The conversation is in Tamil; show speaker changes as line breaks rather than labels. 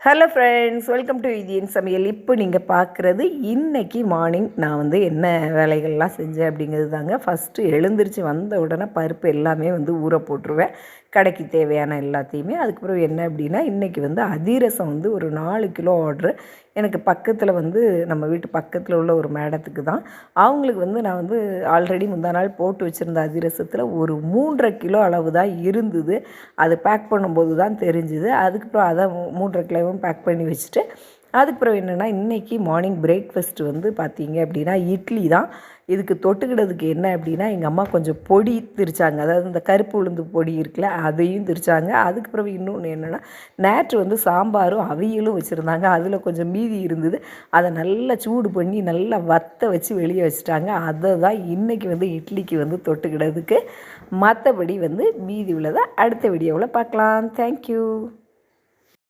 ஹலோ ஃப்ரெண்ட்ஸ், வெல்கம் டு விதியின் சமையல். இப்போ நீங்கள் பார்க்குறது இன்றைக்கி மார்னிங் நான் வந்து என்ன வேலைகள்லாம் செஞ்சேன் அப்படிங்கிறது தாங்க. ஃபஸ்ட்டு எழுந்திரிச்சு வந்த உடனே பருப்பு எல்லாமே வந்து ஊற போட்டுருவேன், கடைக்கு தேவையான எல்லாத்தையுமே. அதுக்கப்புறம் என்ன அப்படின்னா, இன்றைக்கி வந்து அதிரசம் வந்து ஒரு 4 கிலோ ஆர்ட்ரு. எனக்கு பக்கத்தில் வந்து நம்ம வீட்டு பக்கத்தில் உள்ள ஒரு மேடத்துக்கு தான். அவங்களுக்கு வந்து நான் வந்து ஆல்ரெடி முந்தா நாள் போட்டு வச்சுருந்த அதிரசத்தில் ஒரு 3.5 கிலோ அளவு தான் இருந்தது. அது பேக் பண்ணும்போது தான் தெரிஞ்சுது. அதுக்கப்புறம் அதை 3.5 கிலோவும் பேக் பண்ணி வச்சுட்டு, அதுக்கப்புறம் என்னென்னா, இன்றைக்கி மார்னிங் பிரேக்ஃபாஸ்ட்டு வந்து பார்த்திங்க அப்படின்னா இட்லி தான். இதுக்கு தொட்டுக்கிடதுக்கு என்ன அப்படின்னா, எங்கள் அம்மா கொஞ்சம் பொடி திரிச்சாங்க. அதாவது இந்த கருப்பு உளுந்து பொடி இருக்குல்ல, அதையும் திரிச்சாங்க. அதுக்கப்புறம் இன்னொன்று என்னென்னா, நேற்று வந்து சாம்பாரும் அவியலும் வச்சுருந்தாங்க. அதில் கொஞ்சம் மீதி இருந்தது. அதை நல்லா சூடு பண்ணி நல்லா வத்த வச்சு வெளியே வச்சுட்டாங்க. அதை தான் இன்றைக்கி வந்து இட்லிக்கு வந்து தொட்டுக்கிடதுக்கு. மற்றபடி வந்து மீதி உள்ளதை அடுத்த வீடியோவில் பார்க்கலாம். தேங்க்யூ.